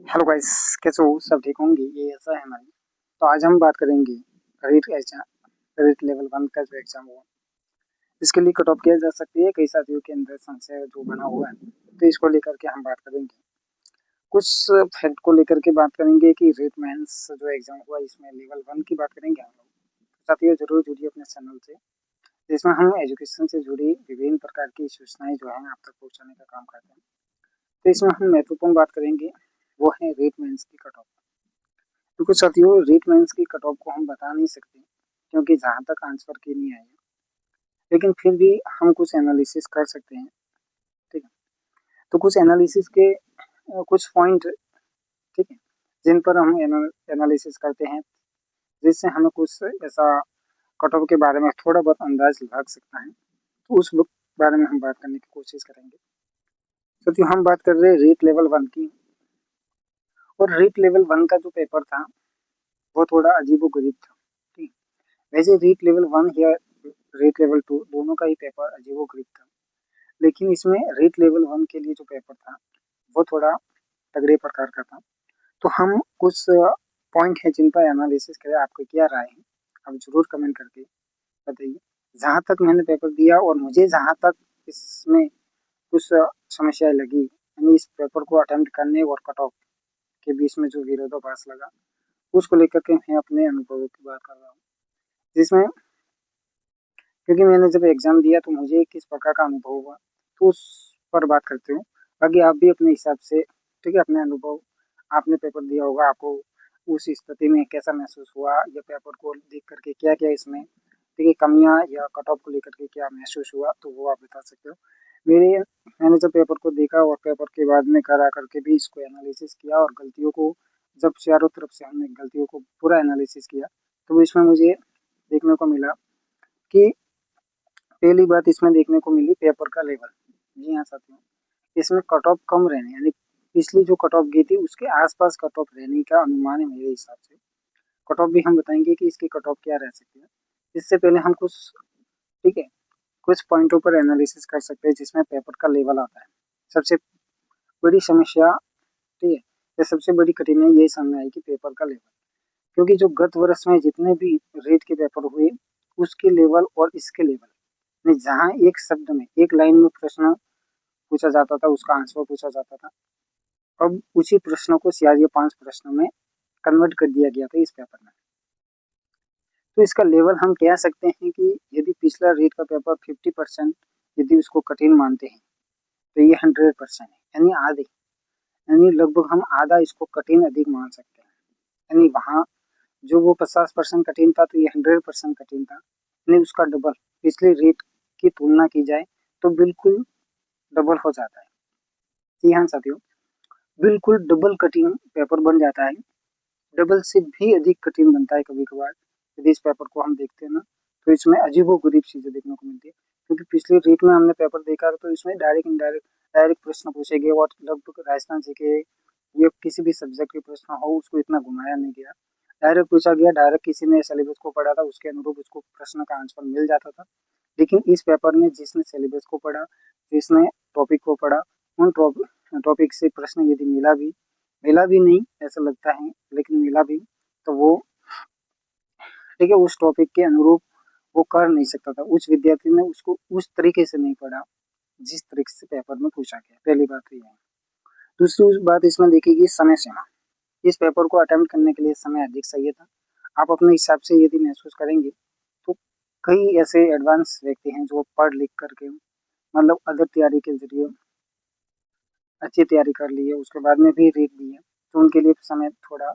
Hello guys, कैसे हो? सब ठीक होंगे? ये ऐसा है हमारी। तो आज हम बात करेंगे रीट एग्जाम, रीट लेवल 1 का जो एग्जाम हुआ, इसके लिए कट ऑफ किया जा सकती है। कई साथियों के अंदर संशय जो बना हुआ है, तो इसको लेकर के हम बात करेंगे। कुछ फैक्ट को लेकर के बात करेंगे कि रीट मेंस जो एग्जाम हुआ, इसमें लेवल 1 की बात करेंगे हम लोग। साथियों, जरूर जुड़िए अपने चैनल से, जिसमें हम एजुकेशन से जुड़ी विभिन्न प्रकार की सूचनाएं जो है आप तक पहुंचाने का काम करते हैं। तो इसमें हम महत्वपूर्ण बात करेंगे, वो है रीट मेंस की कट ऑफ। क्योंकि साथियों, रीट मेंस की कट ऑफ को हम बता नहीं सकते, क्योंकि जहाँ तक आंसर की नहीं आई है, लेकिन फिर भी हम कुछ एनालिसिस कर सकते हैं। ठीक है, तो कुछ एनालिसिस के कुछ पॉइंट, ठीक है, जिन पर हम एनालिसिस करते हैं, जिससे हमें कुछ ऐसा कट ऑफ के बारे में थोड़ा बहुत अंदाज लग सकता है। तो उस बारे में हम बात करने की कोशिश करेंगे। साथियों, हम बात कर रहे हैं रीट लेवल 1 की। और रीट लेवल 1 का जो पेपर था, वो थोड़ा अजीबोगरीब था। ठीक, वैसे रीट लेवल 1 या रीट लेवल 2 दोनों का ही पेपर अजीबोगरीब था, लेकिन इसमें रीट लेवल 1 के लिए जो पेपर था, वो थोड़ा तगड़े प्रकार का था। तो हम कुछ पॉइंट है जिन पर एनालिसिस करें। आपकी क्या राय है, आप जरूर कमेंट करके बताइए। जहाँ तक मैंने पेपर दिया और मुझे जहाँ तक इसमें कुछ समस्याएं लगी, यानी इस पेपर को अटेम्प्ट करने और कट ऑफ के बीच में जो विरोधाभास लगा, उसको लेकर के मैं अपने अनुभवों की बात कर रहा हूँ। जिसमें, क्योंकि मैंने जब एग्जाम दिया तो मुझे किस प्रकार का अनुभव हुआ, तो उस पर बात करते हूँ। बाकी आप भी अपने हिसाब से, ठीक है, अपने अनुभव, आपने पेपर दिया होगा, आपको उस स्थिति में कैसा महसूस हुआ, या पेपर को देख करके क्या क्या इसमें, ठीक है, कमियां या कट ऑफ को लेकर के क्या महसूस हुआ, तो वो आप बता सकते हो। मेरे मैंने जब पेपर को देखा और पेपर के बाद में घर आकर के भी इसको एनालिसिस किया, और गलतियों को, जब चारों तरफ से हमने गलतियों को पूरा एनालिसिस किया, तो इसमें मुझे देखने को मिला कि पहली बात इसमें देखने को मिली पेपर का लेवल। जी हाँ साथियों, इसमें कट ऑफ कम रहने, यानी पिछली जो कट ऑफ गई थी उसके आसपास कट ऑफ रहने का अनुमान है मेरे हिसाब से। कट ऑफ भी हम बताएंगे कि इसकी कट ऑफ क्या रह सकती है। इससे पहले हम कुछ, ठीक है, कुछ पॉइंटों पर एनालिसिस कर सकते हैं जिसमें पेपर का लेवल आता है। सबसे बड़ी समस्या, ठीक है, या सबसे बड़ी कठिनाई ये सामने आई कि पेपर का लेवल। क्योंकि जो गत वर्ष में जितने भी रेट के पेपर हुए, उसके लेवल और इसके लेवल में, जहाँ एक शब्द में, एक लाइन में प्रश्न पूछा जाता था, उसका आंसर पूछा जाता था, अब उसी प्रश्नों को 4 या 5 प्रश्नों में कन्वर्ट कर दिया गया था इस पेपर में। तो इसका लेवल हम कह सकते हैं कि यदि पिछला रेट का पेपर 50% यदि उसको कठिन मानते हैं, तो ये 100% है, यानी आधे, यानी लगभग हम आधा इसको कठिन अधिक मान सकते हैं। यानी वहाँ जो वो 50% कठिन था, तो ये 100% कठिन था, यानी उसका डबल। पिछले रेट की तुलना की जाए तो बिल्कुल डबल हो जाता है। जी हाँ साथियों, बिल्कुल डबल कठिन पेपर बन जाता है। डबल से भी अधिक कठिन बनता है कभी कभार। यदि इस पेपर को हम देखते हैं ना, तो इसमें अजीबोगरीब चीजें देखने को मिलती है। क्योंकि पिछले रीट में हमने पेपर देखा तो इसमें डायरेक्ट इनडायरेक्ट डायरेक्ट प्रश्न पूछे गए, और लगभग राजस्थान जी के ये किसी भी सब्जेक्ट के प्रश्न हो, उसको इतना घुमाया नहीं गया। डायरेक्ट पूछा गया, डायरेक्ट किसी ने सिलेबस को पढ़ा था उसके अनुरूप उसको प्रश्न का आंसर मिल जाता था। लेकिन इस पेपर में जिसने सिलेबस को पढ़ा, जिसने टॉपिक को पढ़ा, उन टॉपिक से प्रश्न यदि मिला भी नहीं ऐसा लगता है, लेकिन मिला भी, तो वो, ठीक है, उस टॉपिक के अनुरूप वो कर नहीं सकता था। उस विद्यार्थी ने उसको उस तरीके से नहीं पढ़ा जिस तरीके से पेपर में पूछा गया। पहली बात तो ये है। दूसरी बात इसमें देखिए समय सीमा। इस पेपर को अटेम्प्ट करने के लिए समय अधिक चाहिए था। आप अपने हिसाब से यदि महसूस करेंगे, तो कई ऐसे एडवांस व्यक्ति हैं जो पढ़ लिख करके, मतलब अदर तैयारी के जरिए अच्छी तैयारी कर ली है, उसके बाद में भी रीट दी है, तो उनके लिए समय थोड़ा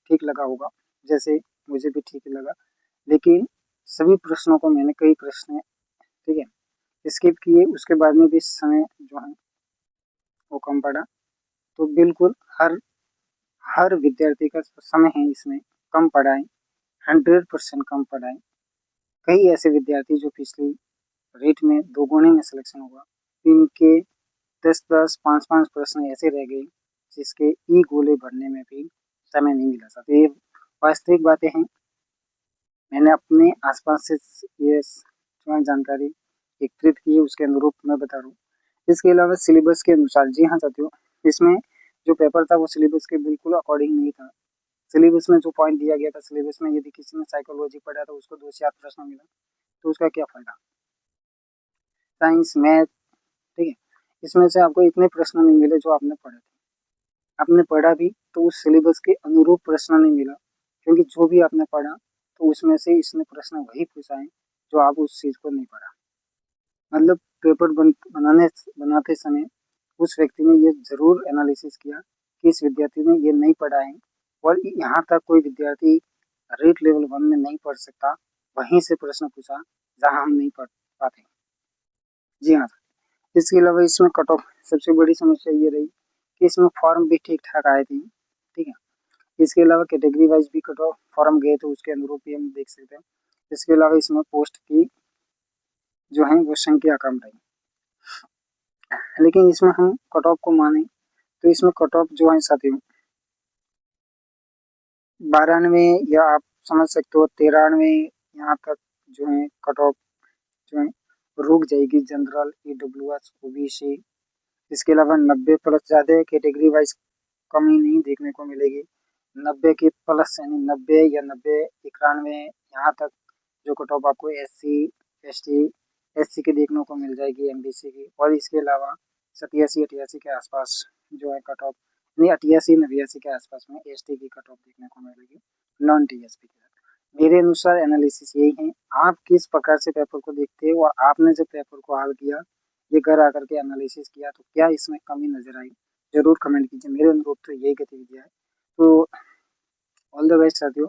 ठीक लगा होगा, जैसे मुझे भी ठीक लगा। लेकिन सभी प्रश्नों को मैंने, कई प्रश्न, ठीक है, स्किप किए, उसके बाद में भी समय जो है वो कम पड़ा। तो बिल्कुल हर हर विद्यार्थी का जो समय है इसमें कम पड़ा है, 100% कम पड़ा है। कई ऐसे विद्यार्थी जो पिछली रेट में दोगुने में सिलेक्शन हुआ, इनके 10-10, 5-5 प्रश्न ऐसे रह गए जिसके ई गोले भरने में भी समय नहीं मिला था। तो ये वास्तविक बातें हैं। मैंने अपने आसपास से ये जो जानकारी एकत्रित की है, उसके अनुरूप मैं बता रहा हूँ। इसके अलावा सिलेबस के अनुसार, जी हाँ साथियों, इसमें जो पेपर था वो सिलेबस के बिल्कुल अकॉर्डिंग नहीं था। सिलेबस में जो पॉइंट दिया गया था, सिलेबस में यदि किसी ने साइकोलॉजी पढ़ा तो उसको 2 से 8 प्रश्न मिला, तो उसका क्या फ़ायदा? साइंस, मैथ, ठीक है? इसमें से आपको इतने प्रश्न नहीं मिले जो आपने पढ़े थे। आपने पढ़ा भी तो उस सिलेबस के अनुरूप प्रश्न नहीं मिला, क्योंकि जो भी आपने पढ़ा तो उसमें से इसने प्रश्न वही पूछा है जो आप उस चीज़ को नहीं पढ़ा। मतलब पेपर बनाते समय उस व्यक्ति ने ये ज़रूर एनालिसिस किया कि इस विद्यार्थी ने ये नहीं पढ़ा है और यहाँ तक कोई विद्यार्थी रेट लेवल 1 में नहीं पढ़ सकता, वहीं से प्रश्न पूछा जहाँ हम नहीं पढ़ पाते। जी हाँ, इसके अलावा इसमें कट ऑफ सबसे बड़ी समस्या ये रही कि इसमें फॉर्म भी ठीक-ठाक आए थे, ठीक है? इसके अलावा कैटेगरी वाइज़ भी कट ऑफ फॉर्म गए थे, उसके अनुरूप भी हम देख सकते हैं। इसके अलावा इसमें पोस्ट की जो है वो संख्या कम रही। लेकिन इसमें हम कट ऑफ को माने तो इसमें कट ऑफ जो है साथियों 92 या आप समझ सकते हो 93 यहाँ तक जो है कट ऑफ जो है रुक जाएगी जनरल, ईडब्ल्यूएस, ओबीसी। इसके अलावा 90 प्लस ज़्यादा कैटेगरी वाइज़ कमी नहीं देखने को मिलेगी। 90 के प्लस यानी 90 या 90 91 यहाँ तक जो कट ऑफ आपको एससी, एसटी, एससी की देखने को मिल जाएगी, एमबीसी की, और इसके अलावा 87-88 के आसपास जो है कट ऑफ नहीं 88-89 के आसपास में एसटी की कट ऑफ देखने को मिलेगी, नॉन टीएसपी के साथ। मेरे अनुसार एनालिसिस यही है, आप किस प्रकार से पेपर को देखते हो और आपने जब पेपर को हल किया, ये घर आकर के एनालिसिस किया तो क्या इसमें कमी नज़र आई? ज़रूर कमेंट कीजिए। मेरे अनुरूप तो यही गतिविधियाँ है। तो ऑल द बेस्ट साथियों।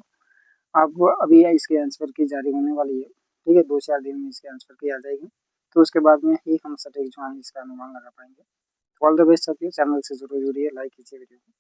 आपको अभी इसके आंसर की जारी होने वाली है, ठीक है? 2-4 दिन में इसके आंसर की आ जाएगी। तो उसके बाद में ही हम सटीक जो है इसका अनुमान लगा पाएँगे। ऑल द बेस्ट साथियों, चैनल से ज़रूर जुड़िए, लाइक कीजिए वीडियो को।